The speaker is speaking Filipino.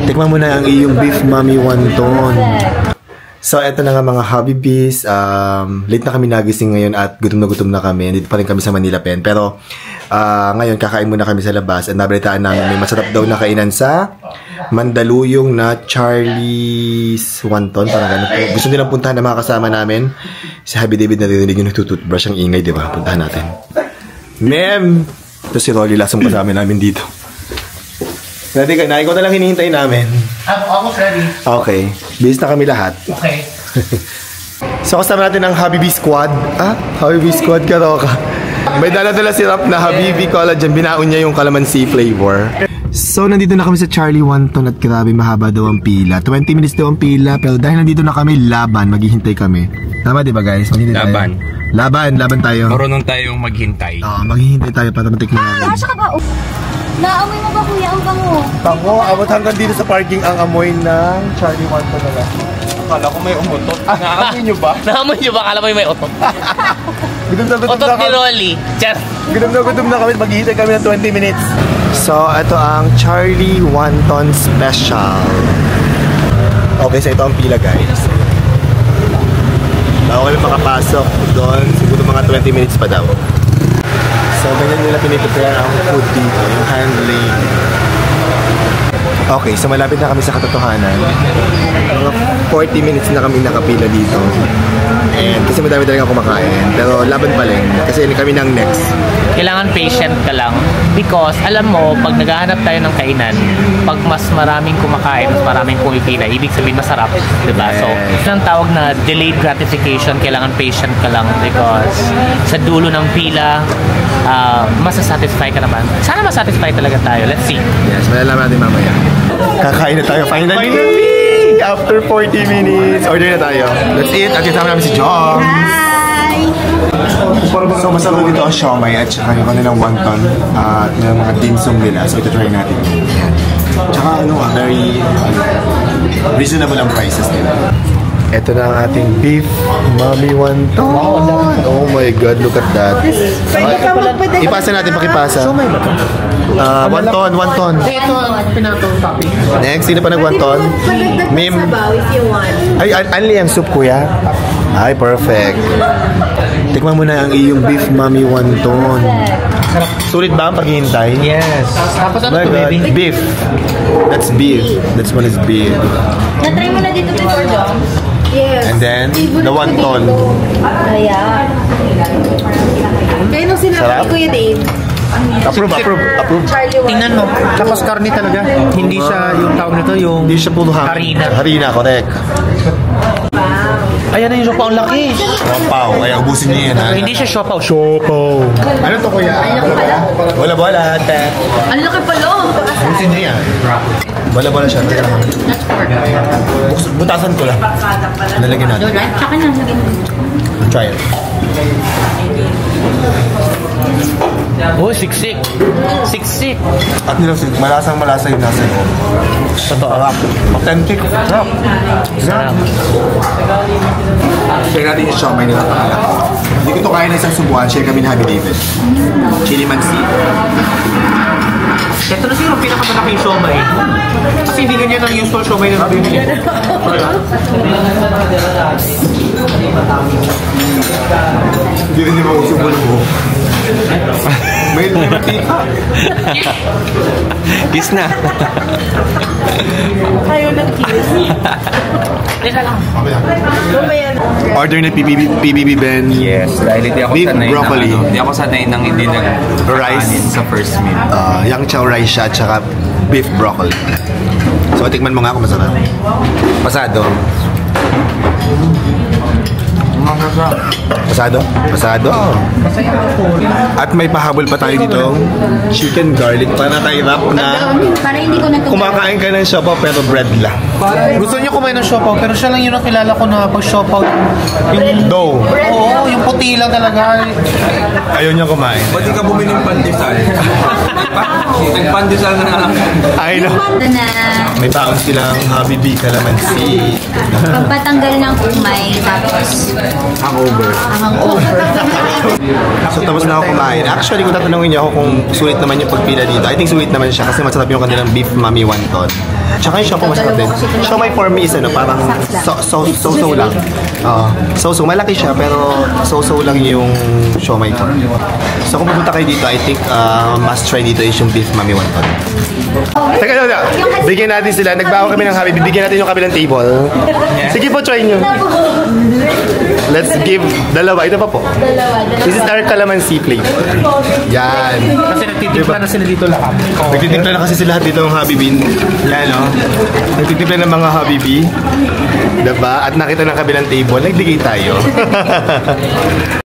Tikman mo na ang iyong beef mommy wonton. So, eto na nga mga Habibis. Late na kami nagising ngayon at gutom na kami. Dito pa rin kami sa Manila Pen. Pero, ngayon kakain muna kami sa labas. At nabalitaan namin may masarap daw na kainan sa Mandaluyong na Charlie's Wonton. Parang ganun po. Gusto nilang puntahan na mga kasama namin. Si Habi David naririnig yung nagtututbrush ang ingay, di ba? Puntahan natin. Ma'am! Ito si Rolly, lasang kasama namin dito. Ready ka na? Ikaw na lang hinihintay namin. Ako ready. Okay. Bis na kami lahat. Okay. So, kasama natin ang Habibi Squad. Habibi Squad ka daw ka. May dala-dala sirap na Habibi Collagen. Binaon niya yung calamansi flavor. So, nandito na kami sa Charlie Wonton at grabe mahaba daw ang pila. 20 minutes daw ang pila. Pero dahil nandito na kami, laban. Maghihintay kami. Tama diba guys? Laban. Laban tayo. Marunong tayong maghintay. Oo, maghihintay tayo para matikman namin. Kasha ka ba? Naamoy mo ba kuya ang bango? Bango, abot hanggang dito sa parking ang amoy ng Charlie Wonton na lang. Akala ko may umutot. Naamoy nyo ba? Naamoy nyo ba? Akala mo yung may otot. Gutom Otot ni Rolly. Gutom na kami. Maghihintay kami ng 20 minutes. So, ito ang Charlie Wonton Special. Okay, so ito ang pila guys. Bago kami makapasok doon, siguro mga 20 minutes pa daw. So, ganyan nila piniprepare ang food dito, yung handling. Okay, so malapit na kami sa katotohanan. Mga 40 minutes na kami nakapila dito. And kasi madami talaga kumakain. Pero laban pa rin, kasi kami ng next. Kailangan patient ka lang. Because, alam mo, pag naghahanap tayo ng kainan, pag mas maraming kumakain, mas maraming pumipila, ibig sabihin masarap. Diba? Yes. So, ito ang tawag na delayed gratification. Kailangan patient ka lang because sa dulo ng pila, masasatisfy ka naman. Sana masatisfy talaga tayo. Let's see. Yes, malalaman natin mamaya. Kakain na tayo finally! After 40 minutes, order na tayo. Let's eat. At kasama namin si Jom. Hi! So, masarap dito ang siomay at saka yung kanilang wonton at may mga dim sum nila. So, ito try natin. Tsaka very reasonable ang prices nila. Ito na ang ating beef mommy wonton. Oh my God, look at that. Ipasa natin, pakipasa. Wonton. Ito ang pinatong topic. Next, sino pa nag-wonton? Mim. Ay, only ang soup, kuya. Ay, perfect. Tikman mo na ang iyong beef mommy wonton. Sulit ba ang paghihintay? Yes. Tapos ano to, baby? Beef. That's beef. That's one is beef. Na-try mo na dito before, Dom? Yes. And then, the wonton. Ayan. Kaya nung sinabi ni Kuya Dave, Approve. Charlie Wonton. Tingnan mo. Tapos karne talaga. Hindi siya yung tawag nito, yung Hindi siya puro harina, correct. Ayan na yung siopaw, ang laki. Siopaw. Ay, ubusin niyo yan, ha? Hindi siya siopaw. Ano to, kuya? Bola-bola, ate. Ang laki pala. Ubusin niyo yan. Bola-bola siya. Butasan ko lang. Nalagyan natin. Tsaka na, lagyan mo. Try it. Oh, siksik. Siksik. At nilasig, malasang-malasa yung nasa loob. Totoo. Authentic. Sarap. Share natin yung siomay nila. Hindi ko ito kaya na isang subuan. Share kami ni Habi David. Chili mansi. Ito na siguro pinakamalaki yung siomay. Kasi hindi ganyan ang usual siomay na nabibili. Hindi rin yung mausubol mo. May lumatika. Kiss na. Ayaw ng kiss. Teka lang. Order na PBB Ben. Yes, dahil hindi ako Beef sanay broccoli. Hindi ako sanay nang hindi nag-rice sa first meal. Yang chow rice siya at saka beef broccoli. So, tikman mo nga kung masarap. Pasado. Pasado. At may pahabol pa tayo dito. Chicken garlic. Para tayo rap na Para hindi ko natutunan. kumakain ka ng siopaw pero bread lang. Gusto niyo kumain ng siopaw, pero siya lang yun ang kilala ko na pag siopaw. Yung Dough. Oo, yung puti lang talaga. Ayaw niya kumain. Pwede ka bumili ng pandesal. Nagpandesal na lang. Ay no. Ito na. May taon silang Habibi Calamansi. Pagpatanggal ng umay, tapos Hangover. hangover. So tapos na ako kumain. Actually, kung tatanungin niyo ako kung sulit naman yung pagpila dito, I think sulit naman siya kasi masarap yung kanilang beef mommy wonton. Tsaka yung shampoo masarap din. Siomay for me is ano, parang so lang. So malaki siya pero so lang yung siomay ko. So kung pupunta kayo dito, I think must try dito is yung beef mami wonton. Teka na, bigyan natin sila. Nagbawa kami ng Habibi. Bigyan natin yung kabilang table. Sige po, try nyo. Let's give dalawa. Ito pa po. This is our calamansi flavor. Yan. Kasi nagtitimpla na sila dito lahat. Nagtitimpla na kasi sila dito ng Habibi. Yan, no? Nagtitimpla ng mga Habibi. Diba? At nakita ng kabilang table, nagdigay tayo.